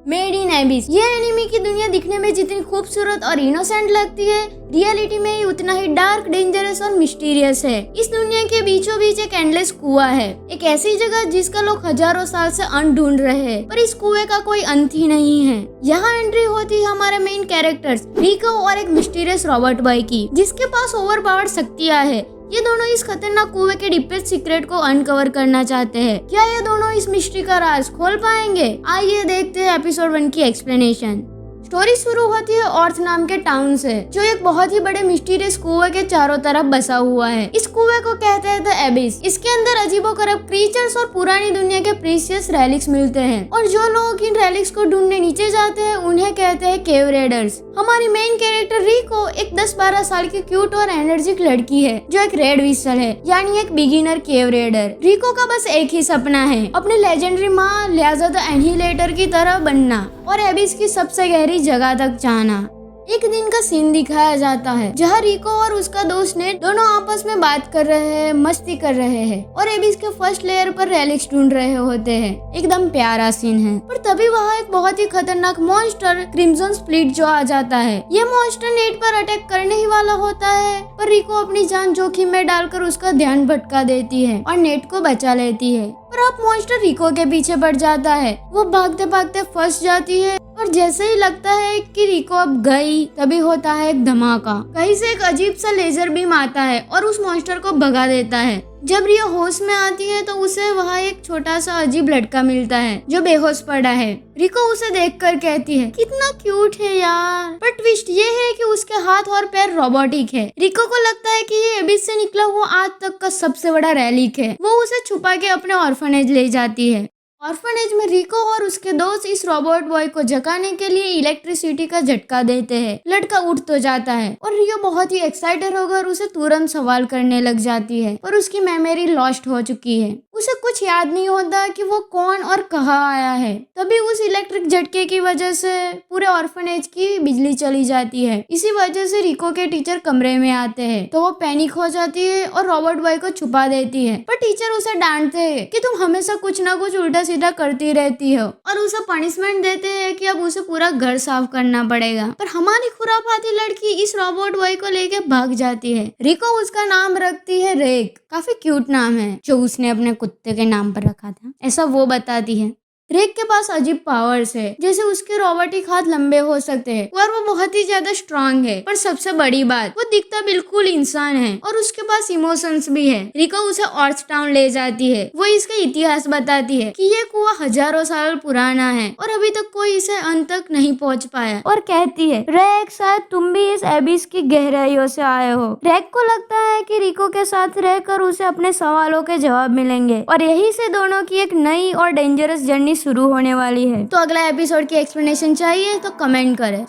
Made in एबिस। ये enemy की दुनिया दिखने में जितनी खूबसूरत और इनोसेंट लगती है, रियलिटी में ही उतना ही डार्क, डेंजरस और मिस्टीरियस है। इस दुनिया के बीचों बीच एक एंडलेस कुआं है, एक ऐसी जगह जिसका लोग हजारों साल से अंत ढूंढ रहे हैं, पर इस कुएं का कोई अंत ही नहीं है। यहाँ एंट्री होती है हमारे मेन कैरेक्टर्स रिको और एक मिस्टीरियस रॉबर्ट बॉय की, जिसके पास ओवरपावर्ड शक्तियां है। ये दोनों इस खतरनाक कुएं के डीपेस्ट सीक्रेट को अनकवर करना चाहते हैं। क्या ये दोनों इस मिस्ट्री का राज खोल पाएंगे? आइए देखते हैं एपिसोड 1 की एक्सप्लेनेशन। स्टोरी शुरू होती है ऑर्थ नाम के टाउन से, जो एक बहुत ही बड़े मिस्टीरियस कुएं के चारों तरफ बसा हुआ है। इस कुएं को कहते हैं द एबिस। इसके अंदर अजीबोगरीब क्रीचर्स और पुरानी दुनिया के प्रीशियस रेलिक्स मिलते हैं, और जो लोग इन रेलिक्स को ढूंढने नीचे जाते हैं उन्हें कहते हैं केव रेडर्स। हमारी मेन कैरेक्टर रिको एक 10-12 साल की क्यूट और एनर्जिक लड़की है, जो एक रेड विसल है, यानी एक बिगिनर केव रेडर। रिको का बस एक ही सपना है, अपने लेजेंडरी माँ लियाजा द एनिहिलेटर की तरह बनना और एबिस की सबसे गहरी जगह तक जाना। एक दिन का सीन दिखाया जाता है, जहाँ रिको और उसका दोस्त नेट दोनों आपस में बात कर रहे हैं, मस्ती कर रहे हैं और एबिस के फर्स्ट लेयर पर रेलिक्स ढूंढ रहे होते हैं। एकदम प्यारा सीन है, पर तभी वहाँ एक बहुत ही खतरनाक मॉन्स्टर क्रिम्सन स्प्लिट जो आ जाता है। ये मॉन्स्टर नेट पर अटैक करने ही वाला होता है, पर रिको अपनी जान जोखिम में डालकर उसका ध्यान भटका देती है और नेट को बचा लेती है। पर अब मॉन्स्टर रिको के पीछे पड़ जाता है। वो भागते भागते फंस जाती है और जैसे ही लगता है कि रिको अब गई, तभी होता है एक धमाका। कहीं से एक अजीब सा लेजर बीम आता है और उस मॉन्स्टर को भगा देता है। जब रियो होश में आती है तो उसे वहाँ एक छोटा सा अजीब लड़का मिलता है जो बेहोश पड़ा है। रिको उसे देखकर कहती है, कितना क्यूट है यार। पर ट्विस्ट ये है कि उसके हाथ और पैर रोबोटिक है। रिको को लगता है कि ये एबिस से निकला हुआ आज तक का सबसे बड़ा रेलिक है। वो उसे छुपा के अपने ऑर्फनेज ले जाती है। ऑर्फनेज में रिको और उसके दोस्त इस रॉबर्ट बॉय को जगाने के लिए इलेक्ट्रिसिटी का झटका देते हैं। लड़का उठ तो जाता है और रियो बहुत ही एक्साइटेड होकर उसे तुरंत सवाल करने लग जाती है, पर उसकी मेमोरी लॉस्ट हो चुकी है। उसे कुछ याद नहीं होता कि वो कौन और कहाँ आया है। तभी उस इलेक्ट्रिक झटके की वजह से पूरे ऑर्फनेज की बिजली चली जाती है। इसी वजह से रिको के टीचर कमरे में आते हैं, तो वो पैनिक हो जाती है और रॉबर्ट बॉय को छुपा देती है। पर टीचर उसे डांटते हैं कि तुम हमेशा कुछ ना कुछ उल्टा सीधा करती रहती हो, और उसे पनिशमेंट देते हैं कि अब उसे पूरा घर साफ करना पड़ेगा। पर हमारी खुरापाती लड़की इस रॉबर्ट बॉय को लेके भाग जाती है। रिको उसका नाम रखती है रेक। काफी क्यूट नाम है जो उसने अपने कुत्ते के नाम पर रखा था, ऐसा वो बताती है। रेक के पास अजीब पावर्स है, जैसे उसके रोबोटिक हाथ लंबे हो सकते हैं और वो बहुत ही ज्यादा स्ट्रांग है। पर सबसे बड़ी बात, वो दिखता बिल्कुल इंसान है और उसके पास इमोशंस भी है। रिको उसे ऑर्थ टाउन ले जाती है। वो इसका इतिहास बताती है कि ये कुआं हजारों साल पुराना है और अभी तक कोई इसे अंत तक नहीं पहुंच पाया, और कहती है, रेक शायद तुम भी इस एबिस की गहराइयों से आए हो। रेक को लगता है कि रिको के साथ रहकर उसे अपने सवालों के जवाब मिलेंगे और यही से दोनों की एक नई और डेंजरस जर्नी शुरू होने वाली है। तो अगला एपिसोड की एक्सप्लेनेशन चाहिए तो कमेंट करें।